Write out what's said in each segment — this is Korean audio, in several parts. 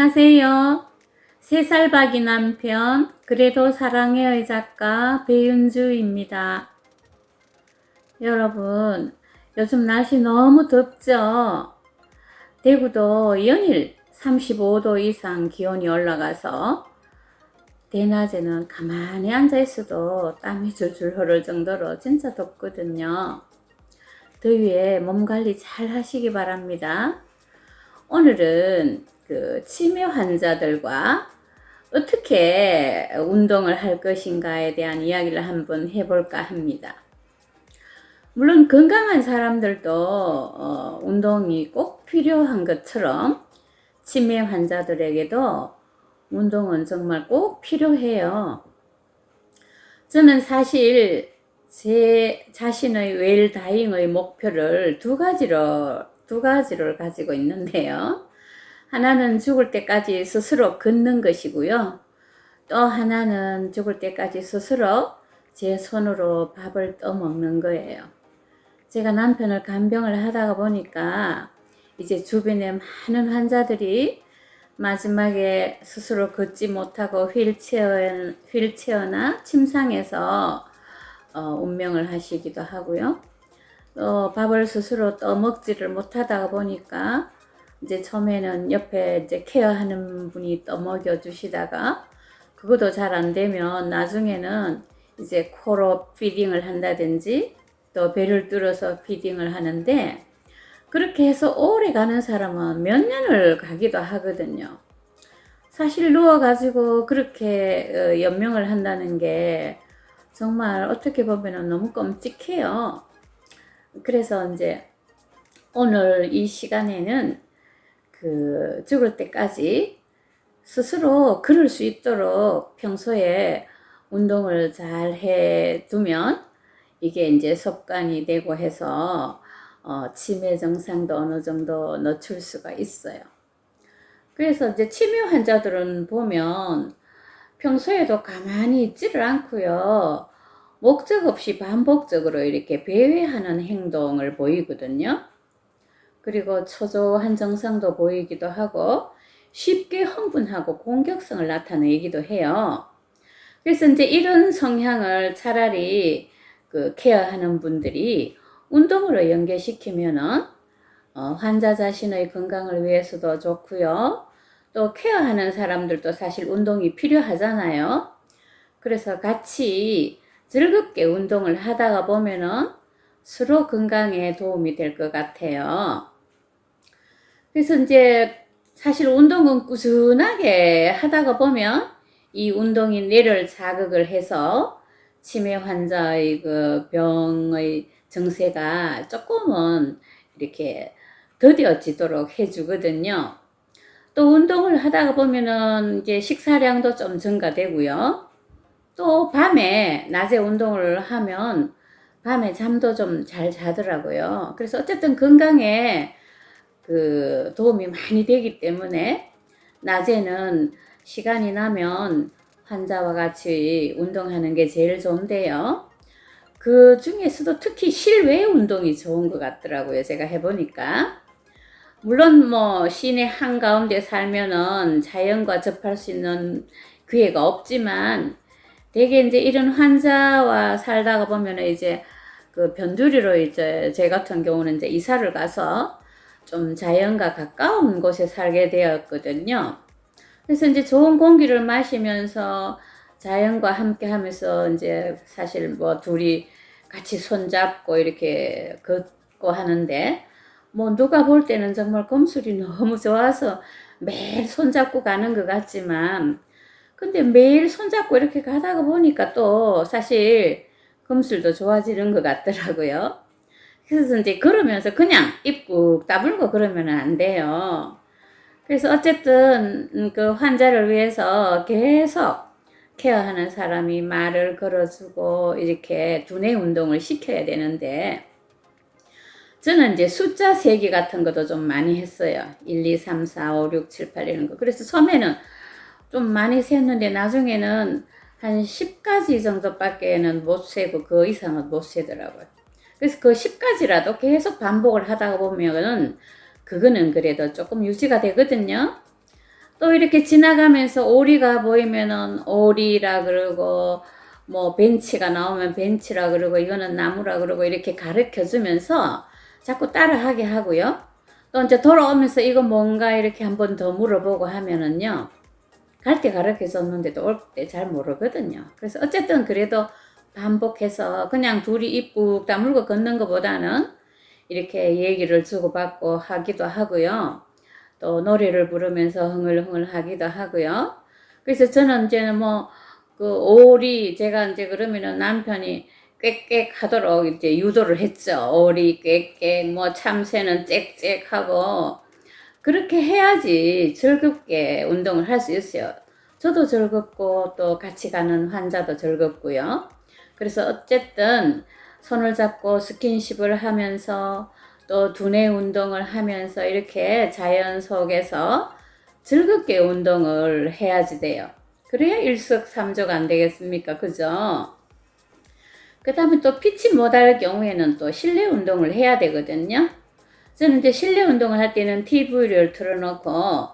안녕하세요. 3살 박이 남편, 그래도 사랑해의 작가 배윤주입니다. 여러분, 요즘 날씨 너무 덥죠? 대구도 연일 35도 이상 기온이 올라가서 대낮에는 가만히 앉아 있어도 땀이 줄줄 흐를 정도로 진짜 덥거든요. 더위에 몸 관리 잘 하시기 바랍니다. 오늘은 치매 환자들과 어떻게 운동을 할 것인가에 대한 이야기를 한번 해볼까 합니다. 물론 건강한 사람들도 운동이 꼭 필요한 것처럼 치매 환자들에게도 운동은 정말 꼭 필요해요. 저는 사실 제 자신의 웰다잉의 목표를 두 가지를 가지고 있는데요. 하나는 죽을 때까지 스스로 걷는 것이고요. 또 하나는 죽을 때까지 스스로 제 손으로 밥을 떠먹는 거예요. 제가 남편을 간병을 하다가 보니까 이제 주변에 많은 환자들이 마지막에 스스로 걷지 못하고 휠체어나 침상에서 운명을 하시기도 하고요. 밥을 스스로 떠먹지를 못하다가 보니까 이제 처음에는 옆에 이제 케어하는 분이 떠먹여 주시다가 그것도 잘 안 되면 나중에는 이제 코로 피딩을 한다든지 또 배를 뚫어서 피딩을 하는데, 그렇게 해서 오래 가는 사람은 몇 년을 가기도 하거든요. 사실 누워가지고 그렇게 연명을 한다는 게 정말 어떻게 보면 너무 끔찍해요. 그래서 이제 오늘 이 시간에는 죽을 때까지 스스로 걸을 수 있도록 평소에 운동을 잘 해두면 이게 이제 습관이 되고 해서 치매 증상도 어느 정도 늦출 수가 있어요. 그래서 이제 치매 환자들은 보면 평소에도 가만히 있지를 않고요. 목적 없이 반복적으로 이렇게 배회하는 행동을 보이거든요. 그리고 초조한 증상도 보이기도 하고 쉽게 흥분하고 공격성을 나타내기도 해요. 그래서 이제 이런 성향을 차라리 케어하는 분들이 운동으로 연계시키면은 환자 자신의 건강을 위해서도 좋고요. 또 케어하는 사람들도 사실 운동이 필요하잖아요. 그래서 같이 즐겁게 운동을 하다가 보면은 서로 건강에 도움이 될 것 같아요. 그래서 이제 사실 운동은 꾸준하게 하다가 보면 이 운동이 뇌를 자극을 해서 치매 환자의 병의 증세가 조금은 이렇게 더뎌지도록 해주거든요. 또 운동을 하다가 보면은 이제 식사량도 좀 증가되고요. 또 낮에 운동을 하면 밤에 잠도 좀 잘 자더라고요. 그래서 어쨌든 건강에 도움이 많이 되기 때문에 낮에는 시간이 나면 환자와 같이 운동하는 게 제일 좋은데요. 그 중에서도 특히 실외 운동이 좋은 것 같더라고요. 제가 해보니까. 물론 시내 한가운데 살면은 자연과 접할 수 있는 기회가 없지만, 대개 이제 이런 환자와 살다가 보면은 이제 변두리로 이제 제 같은 경우는 이제 이사를 가서 좀 자연과 가까운 곳에 살게 되었거든요. 그래서 이제 좋은 공기를 마시면서 자연과 함께 하면서 이제 사실 둘이 같이 손잡고 이렇게 걷고 하는데, 누가 볼 때는 정말 금술이 너무 좋아서 매일 손잡고 가는 것 같지만, 근데 매일 손잡고 이렇게 가다가 보니까 또 사실 금술도 좋아지는 것 같더라고요. 그래서 이제 걸으면서 그냥 입 꾹 다물고 그러면 안 돼요. 그래서 어쨌든 그 환자를 위해서 계속 케어하는 사람이 말을 걸어주고 이렇게 두뇌 운동을 시켜야 되는데, 저는 이제 숫자 세기 같은 것도 좀 많이 했어요. 1, 2, 3, 4, 5, 6, 7, 8 이런 거. 그래서 처음에는 좀 많이 셌는데 나중에는 한 10가지 정도밖에는 못 세고 그 이상은 못 세더라고요. 그래서 그 10가지라도 계속 반복을 하다가 보면은 그거는 그래도 조금 유지가 되거든요. 또 이렇게 지나가면서 오리가 보이면은 오리라 그러고, 뭐 벤치가 나오면 벤치라 그러고, 이거는 나무라 그러고, 이렇게 가르쳐 주면서 자꾸 따라하게 하고요. 또 이제 돌아오면서 이거 뭔가 이렇게 한번 더 물어보고 하면은요, 갈 때 가르쳐 줬는데도 올 때 잘 모르거든요. 그래서 어쨌든 그래도 반복해서 그냥 둘이 입국 다물고 걷는 것보다는 이렇게 얘기를 주고받고 하기도 하고요. 또 노래를 부르면서 흥얼흥얼 하기도 하고요. 그래서 저는 이제는 뭐, 그 오리, 제가 이제 그러면은 남편이 꽥꽥 하도록 이제 유도를 했죠. 오리 꽥꽥, 뭐 참새는 짹짹 하고, 그렇게 해야지 즐겁게 운동을 할 수 있어요. 저도 즐겁고 또 같이 가는 환자도 즐겁고요. 그래서 어쨌든 손을 잡고 스킨십을 하면서 또 두뇌 운동을 하면서 이렇게 자연 속에서 즐겁게 운동을 해야지 돼요. 그래야 일석삼조가 안 되겠습니까? 그죠? 그 다음에 또 피치 못할 경우에는 또 실내 운동을 해야 되거든요. 저는 이제 실내 운동을 할 때는 TV를 틀어놓고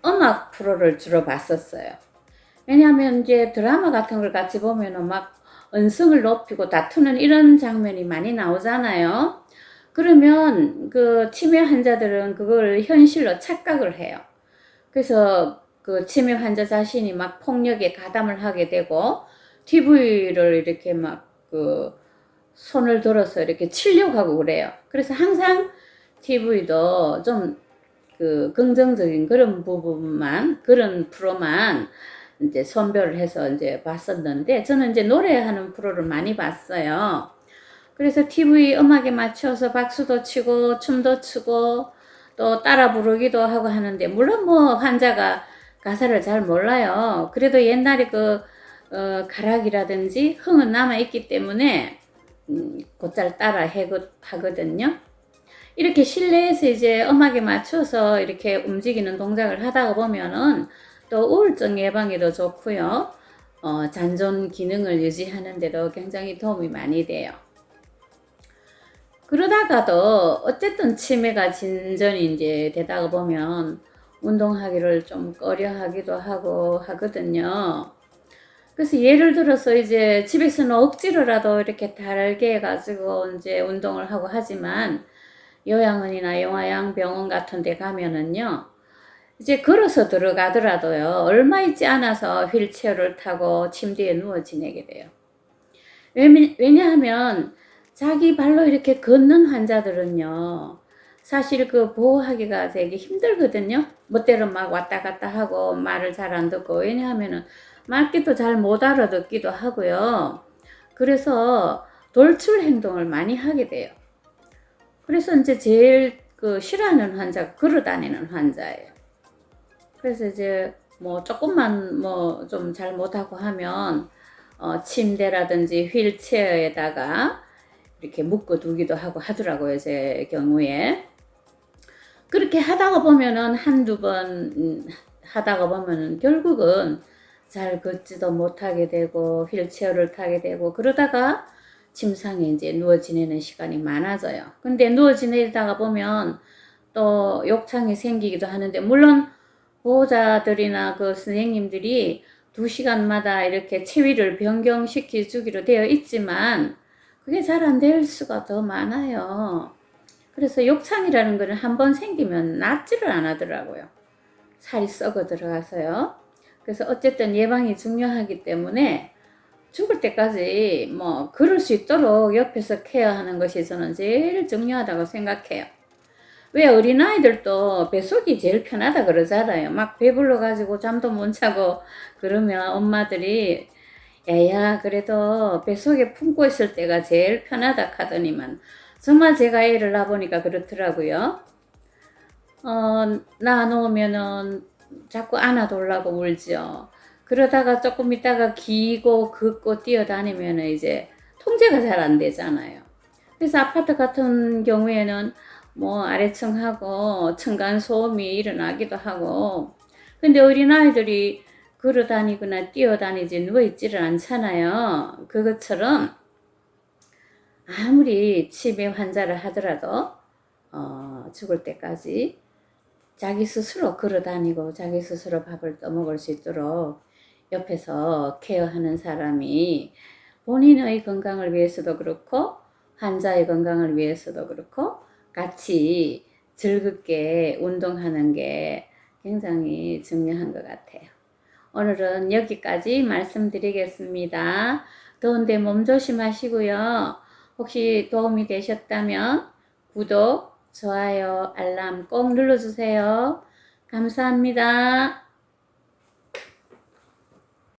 음악 프로를 주로 봤었어요. 왜냐하면 이제 드라마 같은 걸 같이 보면은 막 언성을 높이고 다투는 이런 장면이 많이 나오잖아요. 그러면 그 치매 환자들은 그걸 현실로 착각을 해요. 그래서 그 치매 환자 자신이 막 폭력에 가담을 하게 되고 TV를 이렇게 막 그 손을 들어서 이렇게 치려고 하고 그래요. 그래서 항상 TV도 좀 그 긍정적인 그런 부분만, 그런 프로만 이제 선별을 해서 이제 봤었는데, 저는 이제 노래하는 프로를 많이 봤어요. 그래서 TV 음악에 맞춰서 박수도 치고, 춤도 추고, 또 따라 부르기도 하고 하는데, 물론 뭐 환자가 가사를 잘 몰라요. 그래도 옛날에 그, 가락이라든지 흥은 남아있기 때문에, 곧잘 따라 하거든요. 이렇게 실내에서 이제 음악에 맞춰서 이렇게 움직이는 동작을 하다가 보면은 또 우울증 예방에도 좋고요. 잔존 기능을 유지하는데도 굉장히 도움이 많이 돼요. 그러다가도 어쨌든 치매가 진전이 이제 되다가 보면 운동하기를 좀 꺼려 하기도 하고 하거든요. 그래서 예를 들어서 이제 집에서는 억지로라도 이렇게 달게 해가지고 이제 운동을 하고 하지만 요양원이나 영아양병원 같은 데 가면은요, 이제 걸어서 들어가더라도요, 얼마 있지 않아서 휠체어를 타고 침대에 누워 지내게 돼요. 왜냐하면 자기 발로 이렇게 걷는 환자들은요, 사실 그 보호하기가 되게 힘들거든요. 멋대로 막 왔다 갔다 하고 말을 잘 안 듣고, 왜냐하면은 말귀도 잘 못 알아듣기도 하고요. 그래서 돌출 행동을 많이 하게 돼요. 그래서 이제 제일 그 싫어하는 환자가 걸어 다니는 환자예요. 그래서 이제 뭐 조금만 뭐 좀 잘 못하고 하면 침대라든지 휠체어에다가 이렇게 묶어 두기도 하고 하더라고요, 제 경우에. 그렇게 하다가 보면은 한두 번 하다가 보면은 결국은 잘 걷지도 못하게 되고 휠체어를 타게 되고 그러다가 침상에 이제 누워 지내는 시간이 많아져요. 근데 누워 지내다가 보면 또 욕창이 생기기도 하는데, 물론 보호자들이나 그 선생님들이 2시간마다 이렇게 체위를 변경시켜 주기로 되어 있지만 그게 잘 안 될 수가 더 많아요. 그래서 욕창이라는 거는 한번 생기면 낫지를 안 하더라고요. 살이 썩어 들어가서요. 그래서 어쨌든 예방이 중요하기 때문에 죽을 때까지 뭐 그럴 수 있도록 옆에서 케어하는 것이 저는 제일 중요하다고 생각해요. 왜 어린아이들도 뱃속이 제일 편하다 그러잖아요. 막 배불러가지고 잠도 못 자고 그러면 엄마들이 야야 그래도 뱃속에 품고 있을 때가 제일 편하다 하더니만 정말 제가 애를 낳아보니까 그렇더라고요. 낳아놓으면은 자꾸 안아달라고 울죠. 그러다가 조금 있다가 기고 걷고 뛰어다니면 이제 통제가 잘 안 되잖아요. 그래서 아파트 같은 경우에는 뭐 아래층하고 층간소음이 일어나기도 하고, 근데 어린아이들이 걸어다니거나 뛰어다니지 누워있지를 않잖아요. 그것처럼 아무리 치매 환자를 하더라도 죽을 때까지 자기 스스로 걸어다니고 자기 스스로 밥을 떠먹을 수 있도록 옆에서 케어하는 사람이 본인의 건강을 위해서도 그렇고 환자의 건강을 위해서도 그렇고 같이 즐겁게 운동하는 게 굉장히 중요한 것 같아요. 오늘은 여기까지 말씀드리겠습니다. 더운데 몸 조심하시고요. 혹시 도움이 되셨다면 구독, 좋아요, 알람 꼭 눌러주세요. 감사합니다.